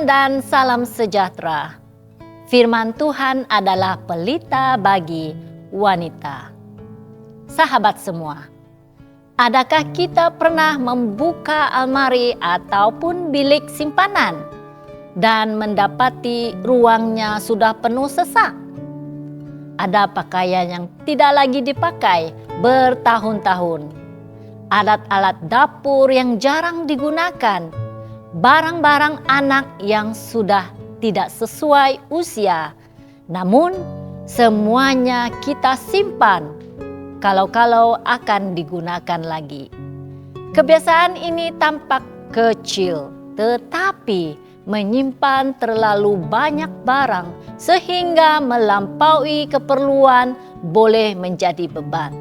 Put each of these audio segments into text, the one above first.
Shalom dan salam sejahtera. Firman Tuhan adalah pelita bagi wanita. Sahabat semua, adakah kita pernah membuka almari ataupun bilik simpanan dan mendapati ruangnya sudah penuh sesak? Ada pakaian yang tidak lagi dipakai bertahun-tahun, alat-alat dapur yang jarang digunakan, barang-barang anak yang sudah tidak sesuai usia, namun semuanya kita simpan kalau-kalau akan digunakan lagi. Kebiasaan ini tampak kecil, tetapi menyimpan terlalu banyak barang sehingga melampaui keperluan boleh menjadi beban.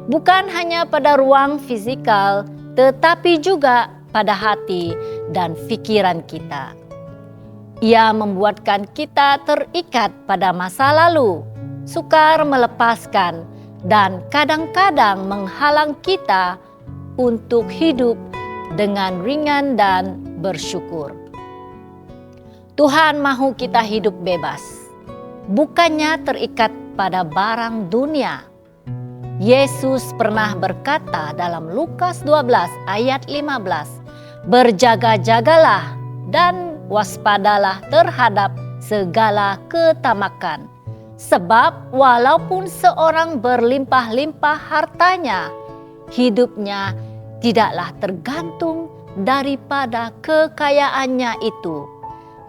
Bukan hanya pada ruang fisikal, tetapi juga pada hati dan pikiran kita. Ia membuatkan kita terikat pada masa lalu, sukar melepaskan, dan kadang-kadang menghalang kita untuk hidup dengan ringan dan bersyukur. Tuhan mahu kita hidup bebas, bukannya terikat pada barang dunia. Yesus pernah berkata dalam Lukas 12 ayat 15, "Berjaga-jagalah dan waspadalah terhadap segala ketamakan. Sebab walaupun seorang berlimpah-limpah hartanya, hidupnya tidaklah tergantung daripada kekayaannya itu."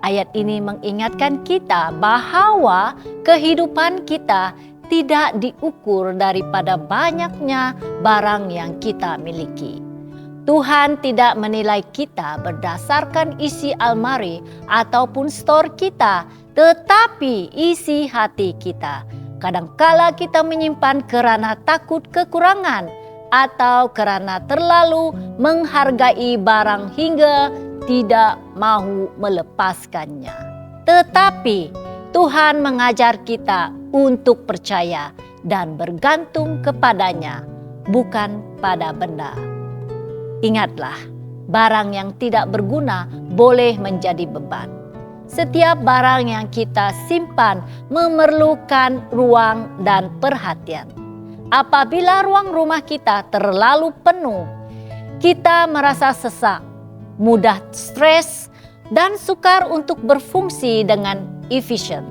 Ayat ini mengingatkan kita bahwa kehidupan kita tidak diukur daripada banyaknya barang yang kita miliki. Tuhan tidak menilai kita berdasarkan isi almari ataupun stor kita, tetapi isi hati kita. Kadangkala kita menyimpan kerana takut kekurangan atau kerana terlalu menghargai barang hingga tidak mahu melepaskannya. Tetapi Tuhan mengajar kita untuk percaya dan bergantung kepadanya, bukan pada benda. Ingatlah, barang yang tidak berguna boleh menjadi beban. Setiap barang yang kita simpan memerlukan ruang dan perhatian. Apabila ruang rumah kita terlalu penuh, kita merasa sesak, mudah stres, dan sukar untuk berfungsi dengan efisien.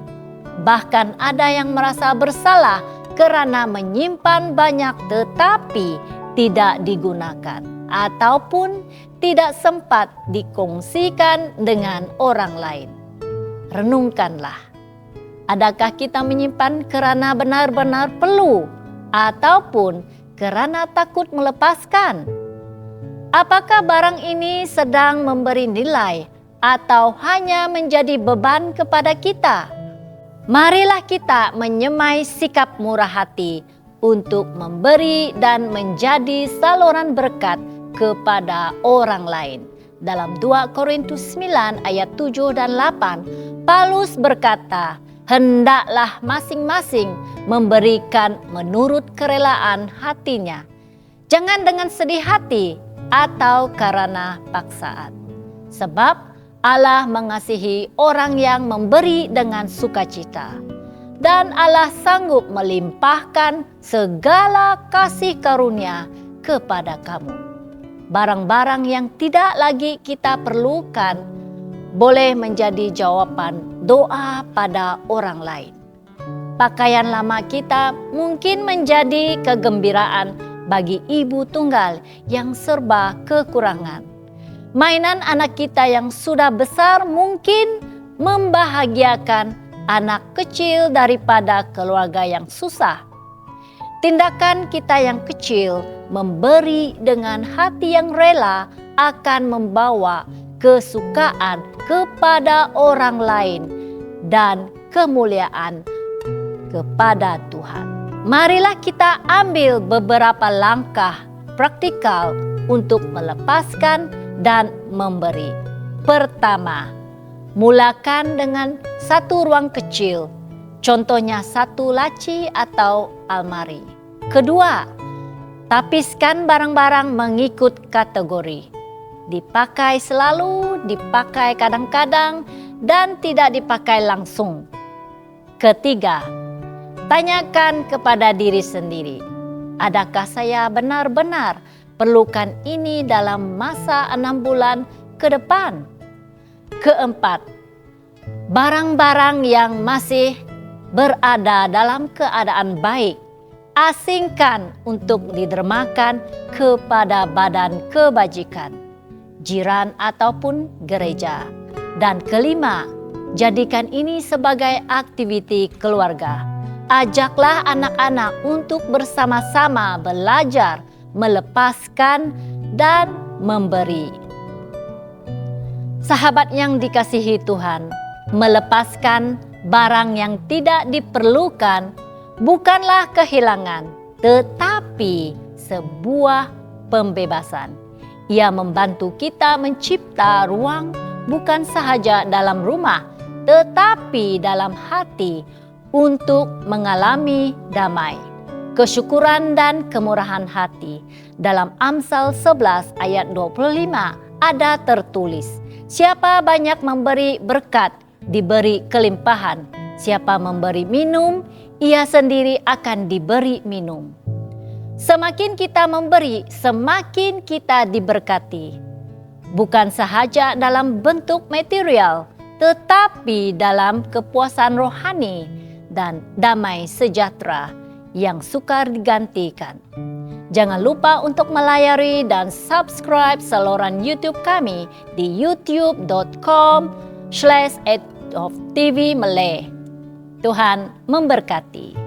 Bahkan ada yang merasa bersalah kerana menyimpan banyak tetapi tidak digunakan ataupun tidak sempat dikongsikan dengan orang lain. Renungkanlah, adakah kita menyimpan kerana benar-benar perlu ataupun kerana takut melepaskan? Apakah barang ini sedang memberi nilai atau hanya menjadi beban kepada kita? Marilah kita menyemai sikap murah hati untuk memberi dan menjadi saluran berkat kepada orang lain. Dalam 2 Korintus 9 ayat 7 dan 8, Paulus berkata, "Hendaklah masing-masing memberikan menurut kerelaan hatinya. Jangan dengan sedih hati atau karena paksaan. Sebab Allah mengasihi orang yang memberi dengan sukacita. Dan Allah sanggup melimpahkan segala kasih karunia kepada kamu." Barang-barang yang tidak lagi kita perlukan boleh menjadi jawaban doa pada orang lain. Pakaian lama kita mungkin menjadi kegembiraan bagi ibu tunggal yang serba kekurangan. Mainan anak kita yang sudah besar mungkin membahagiakan anak kecil daripada keluarga yang susah. Tindakan kita yang kecil memberi dengan hati yang rela akan membawa kesukaan kepada orang lain dan kemuliaan kepada Tuhan. Marilah kita ambil beberapa langkah praktikal untuk melepaskan dan memberi. Pertama, mulakan dengan satu ruang kecil, contohnya satu laci atau almari. Kedua, tapiskan barang-barang mengikut kategori. dipakai selalu, dipakai kadang-kadang, dan tidak dipakai langsung. Ketiga, tanyakan kepada diri sendiri, adakah saya benar-benar perlukan ini dalam masa 6 bulan ke depan? Keempat, barang-barang yang masih berada dalam keadaan baik, asingkan untuk didermakan kepada badan kebajikan, jiran ataupun gereja. Dan kelima, jadikan ini sebagai aktiviti keluarga. Ajaklah anak-anak untuk bersama-sama belajar, melepaskan, dan memberi. Sahabat yang dikasihi Tuhan, melepaskan barang yang tidak diperlukan bukanlah kehilangan, tetapi sebuah pembebasan. Ia membantu kita mencipta ruang bukan sahaja dalam rumah, tetapi dalam hati untuk mengalami damai, kesyukuran dan kemurahan hati. Dalam Amsal 11 ayat 25 ada tertulis, siapa banyak memberi berkat, diberi kelimpahan. Siapa memberi minum, ia sendiri akan diberi minum. Semakin kita memberi, semakin kita diberkati. Bukan sahaja dalam bentuk material, tetapi dalam kepuasan rohani dan damai sejahtera yang sukar digantikan. Jangan lupa untuk melayari dan subscribe saluran YouTube kami di youtube.com/@oftvmalay. Tuhan memberkati.